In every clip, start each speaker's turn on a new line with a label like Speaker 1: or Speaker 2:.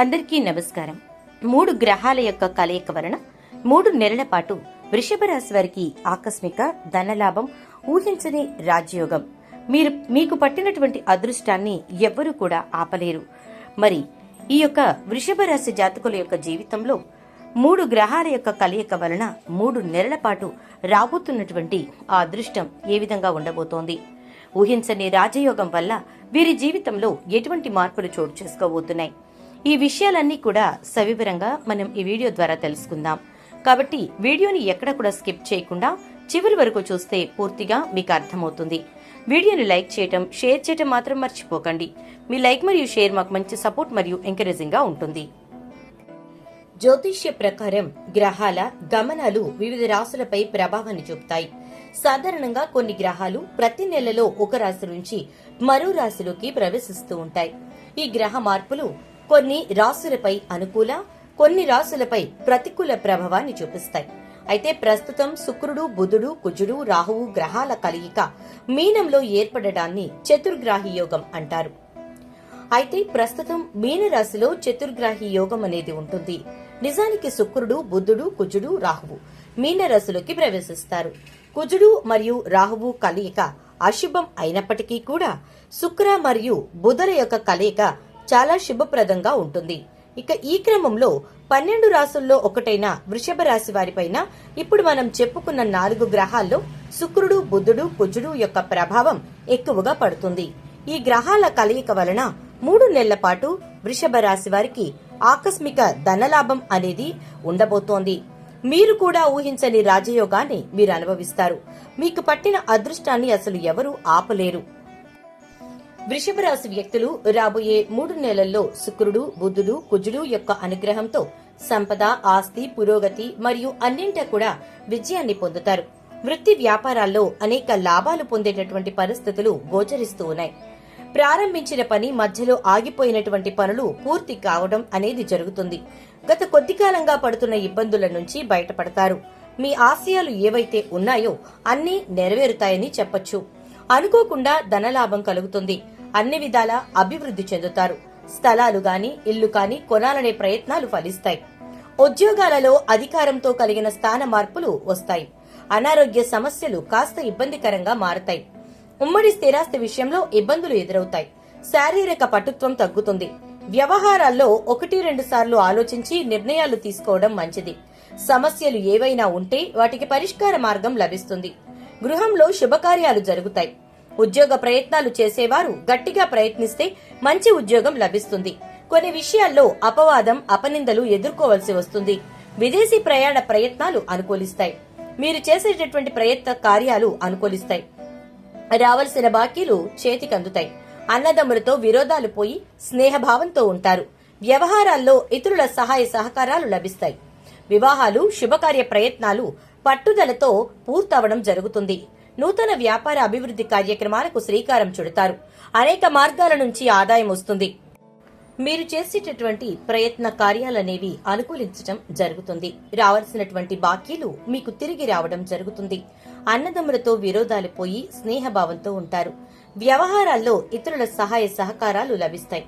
Speaker 1: అందరికీ నమస్కారం. 3 గ్రహాల యొక్క కలయిక వలన 3 నెలల పాటు వృషభ రాశి వారికి ఆకస్మిక ధనలాభం, ఊహించని రాజయోగం. మీకు పట్టినటువంటి అదృష్టాన్ని ఎవ్వరూ కూడా ఆపలేరు. మరి ఈ యొక్క వృషభ రాశి జాతకుల యొక్క జీవితంలో 3 గ్రహాల యొక్క కలయిక వలన 3 నెలల పాటు రాబోతున్నటువంటి ఆ అదృష్టం ఏ విధంగా ఉండబోతోంది, ఊహించని రాజయోగం వల్ల వీరి జీవితంలో ఎటువంటి మార్పులు చోటు చేసుకోబోతున్నాయి, ఈ విషయాలన్నీ కూడా సవివరంగా మనం ఈ వీడియో ద్వారా తెలుసుకుందాం. కాబట్టి వీడియోని ఎక్కడ కూడా స్కిప్ చేయకుండా చివరి వరకు చూస్తే పూర్తిగా మీకు అర్థమవుతుంది. వీడియోని లైక్ చేయటం, షేర్ చేయటం మాత్రం మర్చిపోకండి. మీ లైక్ మరియు షేర్ మాకు మంచి సపోర్ట్ మరియు ఎంకరేజింగ్ గా ఉంటుంది. జ్యోతిష్య ప్రకారం గ్రహాల గమనాలు వివిధ రాశులపై ప్రభావాన్ని చూపుతాయి. సాధారణంగా కొన్ని గ్రహాలు ప్రతి నెలలో ఒక రాశి నుంచి మరో రాశిలోకి ప్రవేశిస్తూ ఉంటాయి. ఈ గ్రహ మార్పులు కొన్ని రాశులపై అనుకూల, కొన్ని రాశులపై ప్రతికూల ప్రభావాన్ని చూపిస్తాయి. అయితే ప్రస్తుతం శుక్రుడు, బుధుడు, కుజుడు, రాహువు గ్రహాల కలయిక మీనంలో ఏర్పడడాన్ని చతుర్గ్రాహి యోగం అంటారు. అయితే ప్రస్తుతం మీనరాశిలో చతుర్గ్రాహి యోగం అనేది ఉంటుంది. నిజానికి శుక్రుడు, బుధుడు, కుజుడు, రాహువు మీనరాశిలోకి ప్రవేశిస్తారు. కుజుడు మరియు రాహువు కలయిక అశుభం అయినప్పటికీ కూడా శుక్ర మరియు బుధుల యొక్క కలయిక చాలా శుభప్రదంగా ఉంటుంది. ఇక ఈ క్రమంలో 12 రాశుల్లో ఒకటైన వృషభ రాశి వారిపైన ఇప్పుడు మనం చెప్పుకున్న 4 గ్రహాల్లో శుక్రుడు, బుధుడు, కుజుడు యొక్క ప్రభావం ఎక్కువగా పడుతుంది. ఈ గ్రహాల కలయిక వలన 3 నెలల పాటు వృషభ రాశి వారికి ఆకస్మిక ధనలాభం అనేది ఉండబోతోంది. మీరు కూడా ఊహించని రాజయోగాన్ని మీరు అనుభవిస్తారు. మీకు పట్టిన అదృష్టాన్ని అసలు ఎవరూ ఆపలేరు. వృషభ రాశి వ్యక్తులు రాబోయే 3 నెలల్లో శుక్రుడు, బుధుడు, కుజుడు యొక్క అనుగ్రహంతో సంపద, ఆస్తి, పురోగతి మరియు అన్నింటా కూడా విజయాన్ని పొందుతారు. వృత్తి వ్యాపారాల్లో అనేక లాభాలు పొందేటటువంటి పరిస్థితులు గోచరిస్తూ ఉన్నాయి. ప్రారంభించిన పని మధ్యలో ఆగిపోయినటువంటి పనులు పూర్తి కావడం అనేది జరుగుతుంది. గత కొద్ది కాలంగా పడుతున్న ఇబ్బందుల నుంచి బయటపడతారు. మీ ఆశయాలు ఏవైతే ఉన్నాయో అన్నీ నెరవేరుతాయని చెప్పొచ్చు. అనుకోకుండా ధనలాభం కలుగుతుంది. అన్ని విధాలా అభివృద్ధి చెందుతారు. స్థలాలు గాని, ఇల్లు కాని కొనాలనే ప్రయత్నాలు ఫలిస్తాయి. ఉద్యోగాలలో అధికారంతో కలిగిన స్థాన మార్పులు వస్తాయి. అనారోగ్య సమస్యలు కాస్త ఇబ్బందికరంగా మారతాయి. ఉమ్మడి స్థిరాస్తి విషయంలో ఇబ్బందులు ఎదురవుతాయి. శారీరక పటుత్వం తగ్గుతుంది. వ్యవహారాల్లో 1-2 సార్లు ఆలోచించి నిర్ణయాలు తీసుకోవడం మంచిది. సమస్యలు ఏవైనా ఉంటే వాటికి పరిష్కార మార్గం లభిస్తుంది. గృహంలో శుభకార్యాలు జరుగుతాయి. ఉద్యోగ ప్రయత్నాలు చేసేవారు గట్టిగా ప్రయత్నిస్తే మంచి ఉద్యోగం లభిస్తుంది. కొన్ని విషయాల్లో అపవాదం, అపనిందలు ఎదుర్కోవలసి వస్తుంది. విదేశీ ప్రయాణ ప్రయత్నాలు అనుకూలిస్తాయి. మీరు చేసేటటువంటి ప్రయత్న కార్యాలు అనుకూలిస్తాయి. రావాల్సిన బాకీలు చేతికందుతాయి. అన్నదమ్ములతో విరోధాలు పోయి స్నేహభావంతో ఉంటారు. వ్యవహారాల్లో ఇతరుల సహాయ సహకారాలు లభిస్తాయి. వివాహాలు, శుభకార్య ప్రయత్నాలు పట్టుదలతో పూర్తవడం జరుగుతుంది. నూతన వ్యాపార అభివృద్ధి కార్యక్రమాలకు శ్రీకారం చుడతారు. అనేక మార్గాల నుంచి ఆదాయం వస్తుంది. మీరు చేసేటటువంటి ప్రయత్న కార్యాలనేవి అనుకూలించడం జరుగుతుంది. రావాల్సినటువంటి బాకీలు మీకు తిరిగి రావడం జరుగుతుంది. అన్నదమ్ములతో విరోధాలు పోయి స్నేహభావంతో ఉంటారు. వ్యవహారాల్లో ఇతరుల సహాయ సహకారాలు లభిస్తాయి.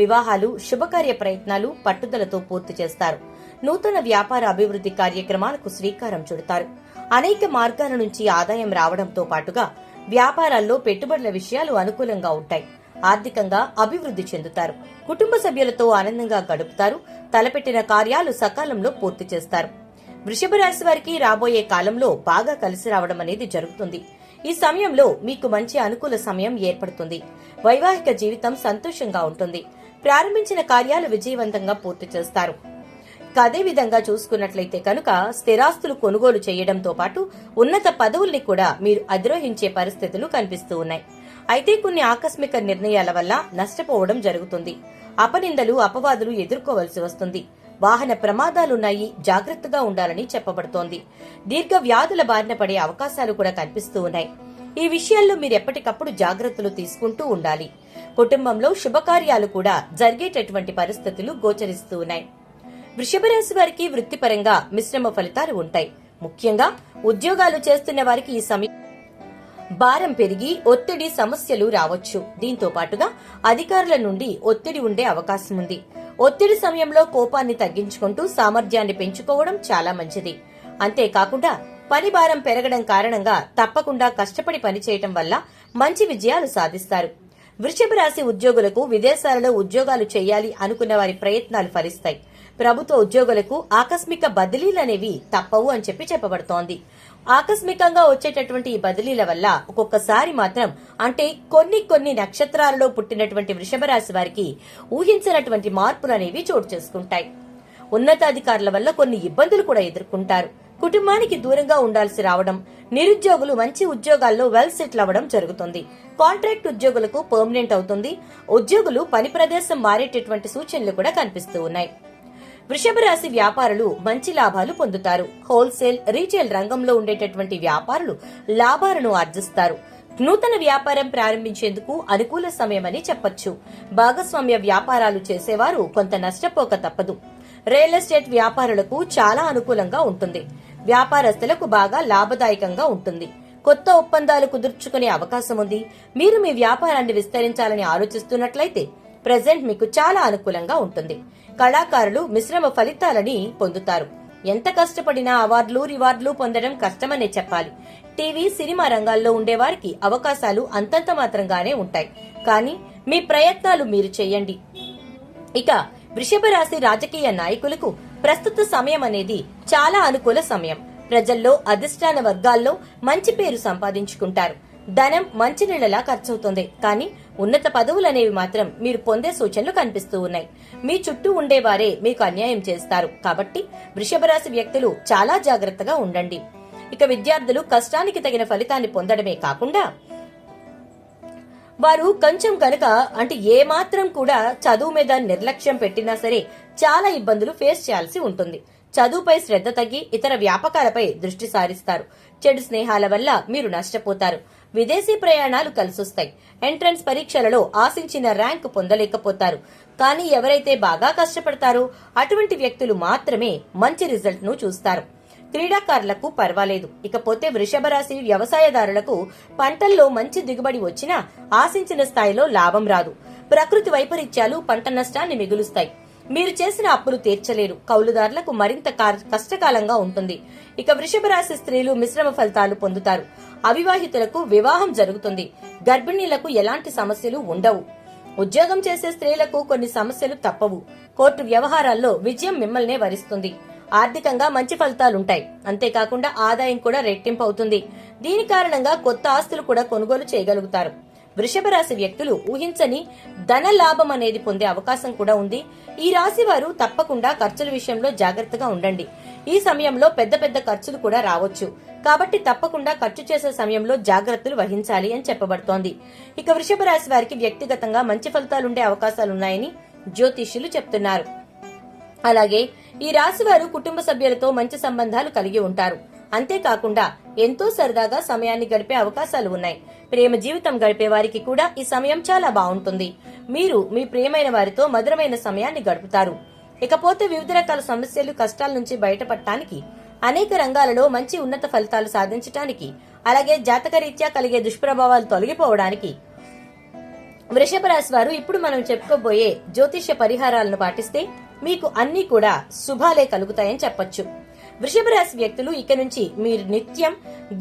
Speaker 1: వివాహాలు, శుభకార్య ప్రయత్నాలు పట్టుదలతో పూర్తి చేస్తారు. నూతన వ్యాపార అభివృద్ధి కార్యక్రమాలకు శ్రీకారం చుడతారు. అనేక మార్గాల నుంచి ఆదాయం రావడంతో పాటుగా వ్యాపారాల్లో పెట్టుబడుల విషయాలు అనుకూలంగా ఉంటాయి. ఆర్థికంగా అభివృద్ధి చెందుతారు. కుటుంబ సభ్యులతో ఆనందంగా గడుపుతారు. తలపెట్టిన కార్యాలు సకాలంలో పూర్తి చేస్తారు. వృషభ రాశి వారికి రాబోయే కాలంలో బాగా కలిసి రావడం అనేది జరుగుతుంది. ఈ సమయంలో మీకు మంచి అనుకూల సమయం ఏర్పడుతుంది. వైవాహిక జీవితం సంతోషంగా ఉంటుంది. ప్రారంభించిన కార్యాలు విజయవంతంగా పూర్తి చేస్తారు. అదే విధంగా చూసుకున్నట్లయితే కనుక స్థిరాస్తులు కొనుగోలు చేయడంతో పాటు ఉన్నత పదవుల్ని కూడా మీరు అధిరోహించే పరిస్థితులు కనిపిస్తూ ఉన్నాయి. అయితే కొన్ని ఆకస్మిక నిర్ణయాల వల్ల నష్టపోవడం జరుగుతుంది. అపనిందలు, అపవాదులు ఎదుర్కోవలసి వస్తుంది. వాహన ప్రమాదాలున్నాయి, జాగ్రత్తగా ఉండాలని చెప్పబడుతోంది. దీర్ఘ వ్యాధుల బారిన పడే అవకాశాలు కూడా కనిపిస్తూ ఉన్నాయి. ఈ విషయాల్లో మీరు ఎప్పటికప్పుడు జాగ్రత్తలు తీసుకుంటూ ఉండాలి. కుటుంబంలో శుభకార్యాలు కూడా జరిగేటటువంటి పరిస్థితులు గోచరిస్తూ ఉన్నాయి. వృషభ రాశి వారికి వృత్తిపరంగా మిశ్రమ ఫలితాలు ఉంటాయి. ముఖ్యంగా ఉద్యోగాలు చేస్తున్న వారికి ఈ సమయం భారం పెరిగి ఒత్తిడి సమస్యలు రావచ్చు. దీంతో పాటుగా అధికారుల నుండి ఒత్తిడి ఉండే అవకాశం ఉంది. ఒత్తిడి సమయంలో కోపాన్ని తగ్గించుకుంటూ సామర్థ్యాన్ని పెంచుకోవడం చాలా మంచిది. అంతేకాకుండా పని భారం పెరగడం కారణంగా తప్పకుండా కష్టపడి పనిచేయటం వల్ల మంచి విజయాలు సాధిస్తారు. వృషభ రాశి ఉద్యోగులకు విదేశాలలో ఉద్యోగాలు చేయాలి అనుకున్న వారి ప్రయత్నాలు ఫలిస్తాయి. ప్రభుత్వ ఉద్యోగులకు ఆకస్మిక బదిలీలనేవి తప్పవు అని చెప్పబడుతోంది. ఆకస్మికంగా వచ్చేటటువంటి ఈ బదిలీల వల్ల ఒక్కొక్కసారి మాత్రం అంటే కొన్ని నక్షత్రాలలో పుట్టినటువంటి వృషభ రాశి వారికి ఊహించినటువంటి మార్పులు అనేవి చోటు చేసుకుంటాయి. ఉన్నతాధికారుల వల్ల కొన్ని ఇబ్బందులు కూడా ఎదుర్కొంటారు. కుటుంబానికి దూరంగా ఉండాల్సి రావడం, నిరుద్యోగులు మంచి ఉద్యోగాల్లో వెల్ సెటిల్ అవ్వడం జరుగుతుంది. కాంట్రాక్ట్ ఉద్యోగులకు పర్మనెంట్ అవుతుంది. ఉద్యోగులు పని ప్రదేశం మారేటటువంటి సూచనలు కూడా కనిపిస్తూ ఉన్నాయి. వృషభ రాశి వ్యాపారులు మంచి లాభాలు పొందుతారు. హోల్సేల్, రీటైల్ రంగంలో ఉండేటటువంటి వ్యాపారులు లాభాలను ఆర్జిస్తారు. నూతన వ్యాపారం ప్రారంభించేందుకు అనుకూల సమయమని చెప్పొచ్చు. భాగస్వామ్య వ్యాపారాలు చేసేవారు కొంత నష్టపోక తప్పదు. రియల్ ఎస్టేట్ వ్యాపారులకు చాలా అనుకూలంగా ఉంటుంది. వ్యాపారస్తులకు బాగా లాభదాయకంగా ఉంటుంది. కొత్త ఒప్పందాలు కుదుర్చుకునే అవకాశం ఉంది. మీరు మీ వ్యాపారాన్ని విస్తరించాలని ఆలోచిస్తున్నట్లయితే ప్రెజెంట్ మీకు చాలా అనుకూలంగా ఉంటుంది. కళాకారులు మిశ్రమ ఫలితాలని పొందుతారు. ఎంత కష్టపడినా అవార్డులు, రివార్డులు పొందడం కష్టమనే చెప్పాలి. టీవీ, సినిమా రంగాల్లో ఉండేవారికి అవకాశాలు అంతంత మాత్రంగానే ఉంటాయి. కానీ మీ ప్రయత్నాలు మీరు చేయండి. ఇక వృషభ రాశి రాజకీయ నాయకులకు ప్రస్తుత సమయం అనేది చాలా అనుకూల సమయం. ప్రజల్లో, అధిష్టాన వర్గాల్లో మంచి పేరు సంపాదించుకుంటారు. ధనం మంచినీళ్లలా ఖర్చవుతుంది. కానీ ఉన్నత పదవులనేవి మాత్రం మీరు పొందే సూచనలు కనిపిస్తూ ఉన్నాయి. మీ చుట్టూ ఉండేవారే మీకు అన్యాయం చేస్తారు. కాబట్టి వృషభ రాశి వ్యక్తులు చాలా జాగ్రత్తగా ఉండండి. ఇక విద్యార్థులు కష్టానికి తగిన ఫలితాన్ని పొందడమే కాకుండా వారు కొంచెం కనుక అంటే ఏమాత్రం కూడా చదువు మీద నిర్లక్ష్యం పెట్టినా సరే చాలా ఇబ్బందులు ఫేస్ చేయాల్సి ఉంటుంది. చదువుపై శ్రద్ధ తగ్గి ఇతర వ్యాపకాలపై దృష్టి సారిస్తారు. చెడు స్నేహాల వల్ల మీరు నష్టపోతారు. విదేశీ ప్రయాణాలు కలిసొస్తాయి. ఎంట్రన్స్ పరీక్షలలో ఆశించిన ర్యాంకు పొందలేకపోతారు. కానీ ఎవరైతే బాగా కష్టపడతారో అటువంటి వ్యక్తులు మాత్రమే మంచి రిజల్ట్ ను చూస్తారు. క్రీడాకారులకు పర్వాలేదు. ఇకపోతే వృషభ రాశి వ్యవసాయదారులకు పంటల్లో మంచి దిగుబడి వచ్చినా ఆశించిన స్థాయిలో లాభం రాదు. ప్రకృతి వైపరీత్యాలు పంట నష్టాన్ని మిగులుస్తాయి. మీరు చేసిన అప్పులు తీర్చలేరు. కౌలుదారులకు మరింత కష్టకాలంగా ఉంటుంది. ఇక వృషభ రాశి స్త్రీలు మిశ్రమ ఫలితాలు పొందుతారు. అవివాహితులకు వివాహం జరుగుతుంది. గర్భిణీలకు ఎలాంటి సమస్యలు ఉండవు. ఉద్యోగం చేసే స్త్రీలకు కొన్ని సమస్యలు తప్పవు. కోర్టు వ్యవహారాల్లో విజయం మిమ్మల్నే వరిస్తుంది. ఆర్థికంగా మంచి ఫలితాలుంటాయి. అంతేకాకుండా ఆదాయం కూడా రెట్టింపు అవుతుంది. దీని కారణంగా కొత్త ఆస్తులు కూడా కొనుగోలు చేయగలుగుతారు. వృషభ రాశి వ్యక్తులు ఊహించని ధన లాభం అనేది పొందే అవకాశం కూడా ఉంది. ఈ రాశి వారు తప్పకుండా ఖర్చుల విషయంలో జాగ్రత్తగా ఉండండి. ఈ సమయంలో పెద్ద పెద్ద ఖర్చులు కూడా రావచ్చు. కాబట్టి తప్పకుండా ఖర్చు చేసే సమయంలో జాగ్రత్తలు వహించాలి అని చెప్పబడుతోంది. ఇక వృషభ రాశి వారికి వ్యక్తిగతంగా మంచి ఫలితాలుండే అవకాశాలున్నాయని జ్యోతిష్యులు చెప్తున్నారు. అలాగే ఈ రాశి వారు కుటుంబ సభ్యులతో మంచి సంబంధాలు కలిగి ఉంటారు. అంతేకాకుండా ఎంతో సరదాగా సమయాన్ని గడిపే అవకాశాలు ఉన్నాయి. ప్రేమ జీవితం గడిపే వారికి కూడా ఈ సమయం చాలా బాగుంటుంది. మీరు మీ ప్రియమైన వారితో మధురమైన సమయాన్ని గడుపుతారు. ఇకపోతే వివిధ రకాల సమస్యలు, కష్టాల నుంచి బయటపడటానికి, అనేక రంగాలలో మంచి ఉన్నత ఫలితాలు సాధించడానికి, అలాగే జాతకరీత్యా కలిగే దుష్ప్రభావాలు తొలగిపోవడానికి వృషభ రాశి వారు ఇప్పుడు మనం చెప్పుకోబోయే జ్యోతిష్య పరిహారాలను పాటిస్తే మీకు అన్ని కూడా శుభాలే కలుగుతాయని చెప్పొచ్చు. వృషభ రాశి వ్యక్తులు ఇక నుంచి మీరు నిత్యం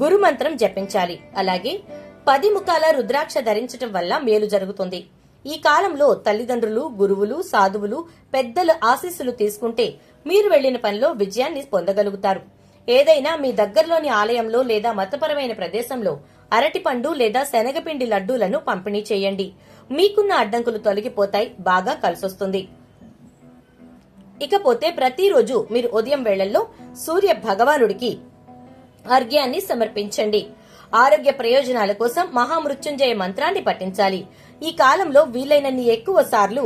Speaker 1: గురు మంత్రం జపించాలి. అలాగే 10 ముఖాల రుద్రాక్ష ధరించడం వల్ల మేలు జరుగుతుంది. ఈ కాలంలో తల్లిదండ్రులు, గురువులు, సాధువులు, పెద్దల ఆశీస్సులు తీసుకుంటే మీరు వెళ్లిన పనిలో విజయాన్ని పొందగలుగుతారు. ఏదైనా మీ దగ్గరలోని ఆలయంలో లేదా మతపరమైన ప్రదేశంలో అరటిపండు లేదా శనగపిండి లడ్డూలను పంపిణీ చేయండి. మీకున్న అడ్డంకులు తొలగిపోతాయి. బాగా కలిసొస్తుంది. ఇకపోతే ప్రతిరోజు మీరు ఉదయం వేళల్లో సూర్య భగవానుడికి అర్ఘ్యాన్ని సమర్పించండి. ఆరోగ్య ప్రయోజనాల కోసం మహామృత్యుంజయ మంత్రాన్ని పఠించాలి. ఈ కాలంలో వీలైనన్ని ఎక్కువ సార్లు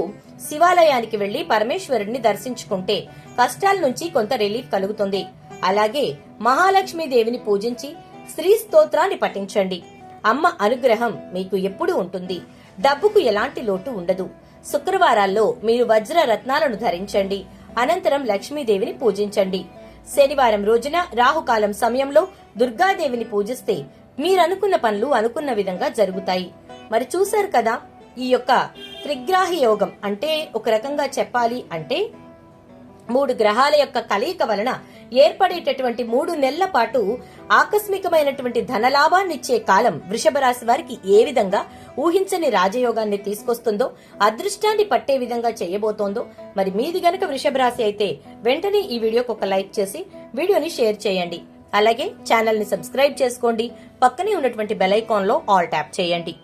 Speaker 1: శివాలయానికి వెళ్లి పరమేశ్వరుడిని దర్శించుకుంటే కష్టాల నుంచి కొంత రిలీఫ్ కలుగుతుంది. అలాగే మహాలక్ష్మీదేవిని పూజించి శ్రీ స్తోత్రాన్ని పఠించండి. అమ్మ అనుగ్రహం మీకు ఎప్పుడూ ఉంటుంది. డబ్బుకు ఎలాంటి లోటు ఉండదు. శుక్రవారాల్లో మీరు వజ్ర రత్నాలను ధరించండి. అనంతరం లక్ష్మీదేవిని పూజించండి. శనివారం రోజున రాహుకాలం సమయంలో దుర్గాదేవిని పూజిస్తే మీరనుకున్న పనులు అనుకున్న విధంగా జరుగుతాయి. మరి చూశారు కదా, ఈ యొక్క త్రిగ్రాహి యోగం అంటే ఒక రకంగా చెప్పాలి అంటే 3 గ్రహాల యొక్క కలయిక వలన ఏర్పడేటటువంటి 3 నెలల పాటు ఆకస్మికమైనటువంటి ధనలాభాన్నిచ్చే కాలం వృషభ రాశి వారికి ఏ విధంగా ఊహించని రాజయోగాన్ని తీసుకొస్తుందో, అదృష్టాన్ని పట్టే విధంగా చేయబోతోందో, మరి మీది గనక వృషభ రాశి అయితే వెంటనే ఈ వీడియోకి ఒక లైక్ చేసి వీడియోని షేర్ చేయండి. అలాగే ఛానల్ ని సబ్స్క్రైబ్ చేసుకోండి. పక్కనే ఉన్నటువంటి బెల్ ఐకాన్ లో ఆల్ ట్యాప్ చేయండి.